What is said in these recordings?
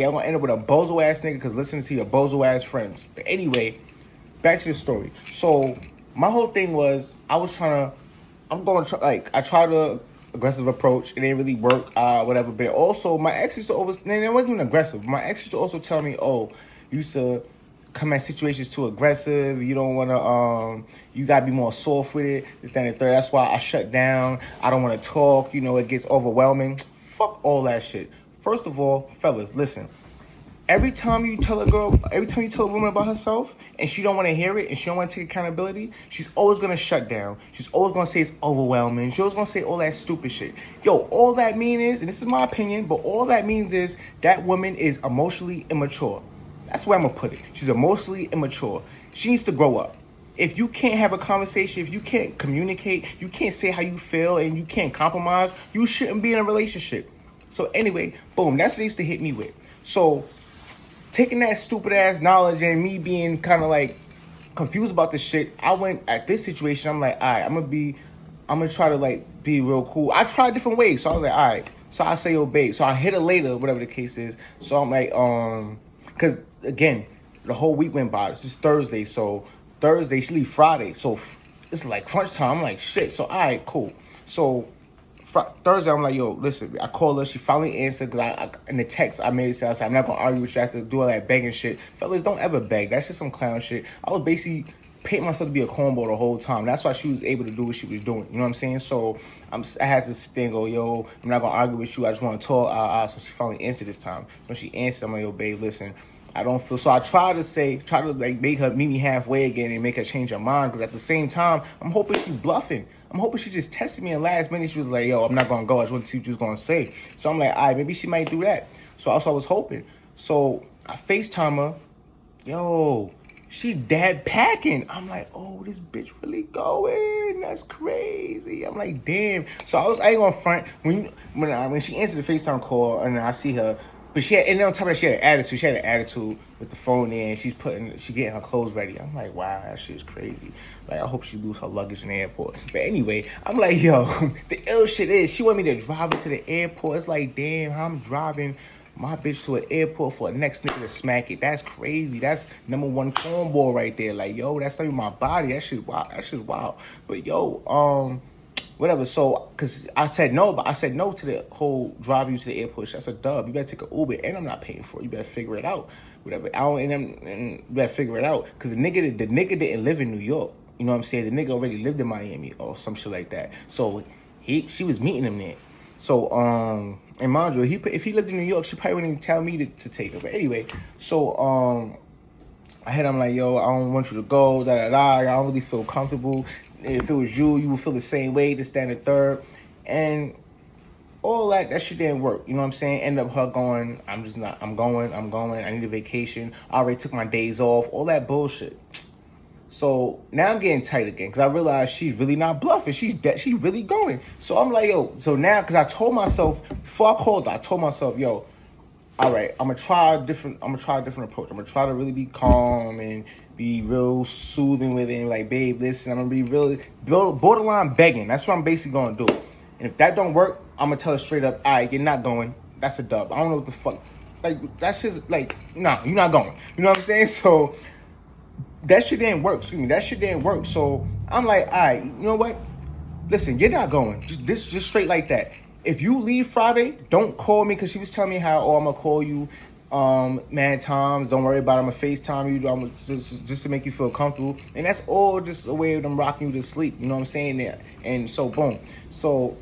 I'm gonna end up with a bozo ass nigga because listening to your bozo ass friends. But anyway, back to the story. So my whole thing was I tried to aggressive approach. It didn't really work, whatever. But also, my ex used to always, and it wasn't even aggressive. My ex used to also tell me, oh, you used to come at situations too aggressive. You don't want to, you got to be more soft with it. This, that, and the third. That's why I shut down. I don't want to talk. You know, it gets overwhelming. Fuck all that shit. First of all, fellas, listen. Every time you tell a woman about herself and she don't want to hear it and she don't want to take accountability, she's always going to shut down. She's always going to say it's overwhelming. She's always going to say all that stupid shit. Yo, all that means is, and this is my opinion, but all that means is that woman is emotionally immature. That's where I'm going to put it. She's emotionally immature. She needs to grow up. If you can't have a conversation, if you can't communicate, you can't say how you feel, and you can't compromise, you shouldn't be in a relationship. So anyway, boom, that's what they used to hit me with. So taking that stupid ass knowledge and me being kind of like confused about this shit, I went at this situation. I'm like, all right, I'm gonna try to like be real cool. I tried different ways, so I was like, all right. So I say, yo, babe. So I hit her later, whatever the case is. So I'm like, because again, the whole week went by. This is Thursday, so Thursday she leave Friday, so it's like crunch time. I'm like, shit. So all right, cool. So Thursday, I'm like, yo, listen, I called her. She finally answered because in the text I made it. I said, I'm not going to argue with you. I have to do all that begging shit. Fellas, don't ever beg. That's just some clown shit. I was basically painting myself to be a cornball the whole time. That's why she was able to do what she was doing. You know what I'm saying? So I had to sit there and go, yo, I'm not going to argue with you. I just want to talk. So she finally answered this time. When she answered, I'm like, yo, babe, listen, I don't feel. So I try to like make her meet me halfway again and make her change her mind. Because at the same time, I'm hoping she's bluffing. I'm hoping she just tested me in last minute. She was like, yo, I'm not going to go. I just want to see what you was going to say. So I'm like, all right, maybe she might do that. So also I was hoping. So I FaceTime her. Yo, she dead packing. I'm like, oh, this bitch really going. That's crazy. I'm like, damn. So I ain't going to front. When she answered the FaceTime call and I see her, but and on top of that, she had an attitude. She had an attitude with the phone in. She getting her clothes ready. I'm like, wow, that shit is crazy. Like, I hope she lose her luggage in the airport. But anyway, I'm like, yo, the ill shit is, she want me to drive her to the airport. It's like, damn, I'm driving my bitch to an airport for a next nigga to smack it. That's crazy. That's number one cornball right there. Like, yo, that's not even my body. That shit wild. That shit's wild. But yo, whatever. So, cause I said no to the whole drive you to the airport. That's a dub. You better take an Uber, and I'm not paying for it. You better figure it out. Whatever. And you better figure it out. Cause the nigga didn't live in New York. You know what I'm saying? The nigga already lived in Miami or some shit like that. So she was meeting him there. So and mind you, if he lived in New York, she probably wouldn't even tell me to take her. But anyway, so I'm like, yo, I don't want you to go. I don't really feel comfortable. If it was you would feel the same way, this, that, and the third. And all that shit didn't work. You know what I'm saying? End up her going, I'm going. I need a vacation. I already took my days off. All that bullshit. So now I'm getting tight again because I realize she's really not bluffing. She's really going. So I'm like, yo. So now, because I told myself before I called her, I told myself, yo, all right, I'm gonna try a different approach. I'm gonna try to really be calm and be real soothing with it. And like, babe, listen, I'm gonna be really borderline begging. That's what I'm basically gonna do. And if that don't work, I'm gonna tell her straight up, all right, you're not going. That's a dub. I don't know what the fuck. Like, that's just like, nah, you're not going. You know what I'm saying? So that shit didn't work. So I'm like, all right, you know what? Listen, you're not going. Just straight like that. If you leave Friday, don't call me, because she was telling me how, I'm going to call you mad times. Don't worry about it. I'm going to FaceTime you. I'm just to make you feel comfortable. And that's all just a way of them rocking you to sleep. You know what I'm saying? There. And so, boom. So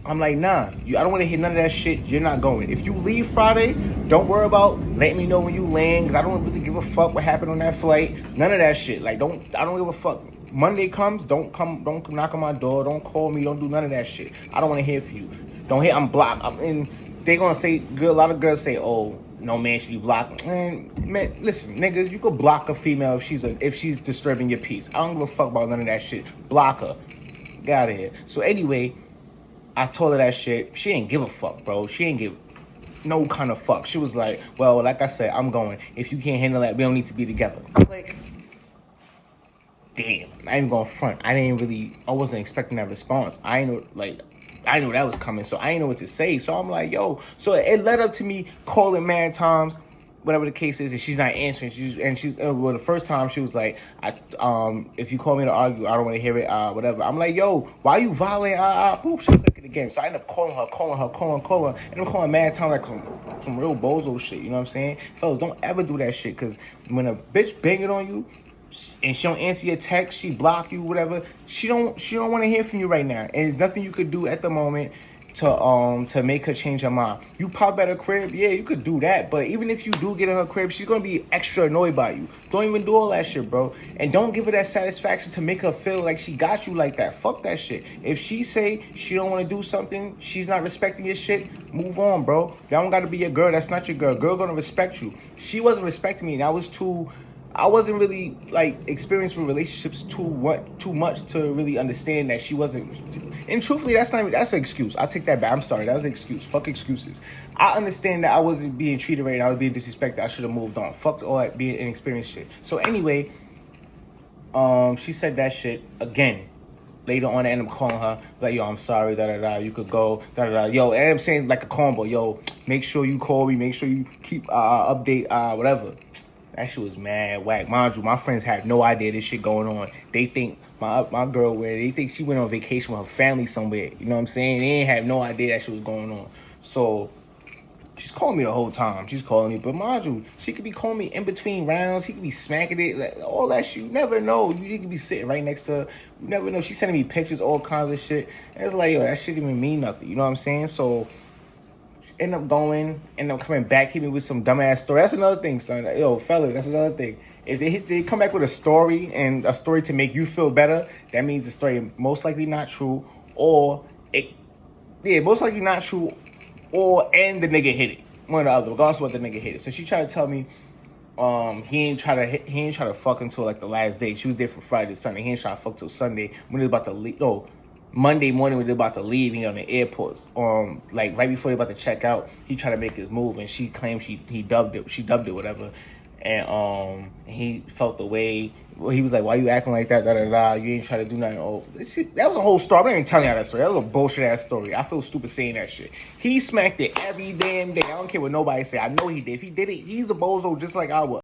I'm like, nah, I don't want to hear none of that shit. You're not going. If you leave Friday, don't worry about letting me know when you land, because I don't really give a fuck what happened on that flight. None of that shit. Like, I don't give a fuck. Monday comes, don't come knock on my door. Don't call me. Don't do none of that shit. I don't want to hear from you. Don't hear. I'm blocked. And they gonna say, a lot of girls say, oh, no man should be blocked. Man, listen, niggas, you could block a female if she's disturbing your peace. I don't give a fuck about none of that shit. Block her. Get out of here. So anyway, I told her that shit. She didn't give a fuck, bro. She didn't give no kind of fuck. She was like, well, like I said, I'm going. If you can't handle that, we don't need to be together. I'm like, damn, I ain't gonna front. I wasn't expecting that response. I ain't like, I knew that was coming, so I didn't know what to say. So I'm like, yo. So it led up to me calling mad times, whatever the case is, and she's not answering. Well, the first time she was like, if you call me to argue, I don't want to hear it, whatever. I'm like, yo, why you violating? Boop, she clicked it again. So I end up calling her, and I'm calling mad times like some real bozo shit. You know what I'm saying? Fellas, don't ever do that shit, because when a bitch banging on you, and she don't answer your text, she block you, whatever. She don't want to hear from you right now, and there's nothing you could do at the moment to make her change her mind. You pop at her crib, yeah, you could do that, but even if you do get in her crib, she's gonna be extra annoyed by you. Don't even do all that shit, bro, and don't give her that satisfaction to make her feel like she got you like that. Fuck that shit. If she say she don't want to do something, she's not respecting your shit, move on, bro. That don't gotta be your girl. That's not your girl. Girl gonna respect you. She wasn't respecting me, and I wasn't really like experienced with relationships too much to really understand that she wasn't. And truthfully, that's an excuse. I'll take that back. I'm sorry, that was an excuse. Fuck excuses. I understand that I wasn't being treated right. I was being disrespected. I should have moved on. Fuck all that being inexperienced shit. So anyway, she said that shit again. Later on, I ended up calling her, like, yo, I'm sorry, da-da-da, you could go, da-da-da. Yo, and I'm saying like a combo, yo, make sure you call me, make sure you keep update, whatever. That shit was mad whack. Mind you, my friends have no idea this shit going on. They think my girl they think she went on vacation with her family somewhere. You know what I'm saying? They ain't have no idea that shit was going on. So she's calling me the whole time. She's calling me. But mind you, she could be calling me in between rounds. He could be smacking it. Like, all that shit. You never know. You could be sitting right next to her. You never know. She's sending me pictures, all kinds of shit. And it's like, yo, that shit didn't even mean nothing. You know what I'm saying? So end up coming back, hit me with some dumbass story. That's another thing, son. Yo, fellas, that's another thing. If they come back with a story, and a story to make you feel better, that means the story most likely not true, most likely not true, and the nigga hit it. One or the other, regardless of what the nigga hit it. So she tried to tell me, he ain't try to fuck until like the last day. She was there from Friday to Sunday. He ain't try to fuck till Sunday when they was about to leave. No, Monday morning when they're about to leave, on the airport, like right before they're about to check out, he tried to make his move, and she claimed he dubbed it, whatever, and he felt the way. Well, he was like, "Why you acting like that? Da da da. You ain't trying to do nothing." Oh, that was a whole story. I'm not even telling you that story. That was a bullshit ass story. I feel stupid saying that shit. He smacked it every damn day. I don't care what nobody say. I know he did. If he did it, he's a bozo just like I was.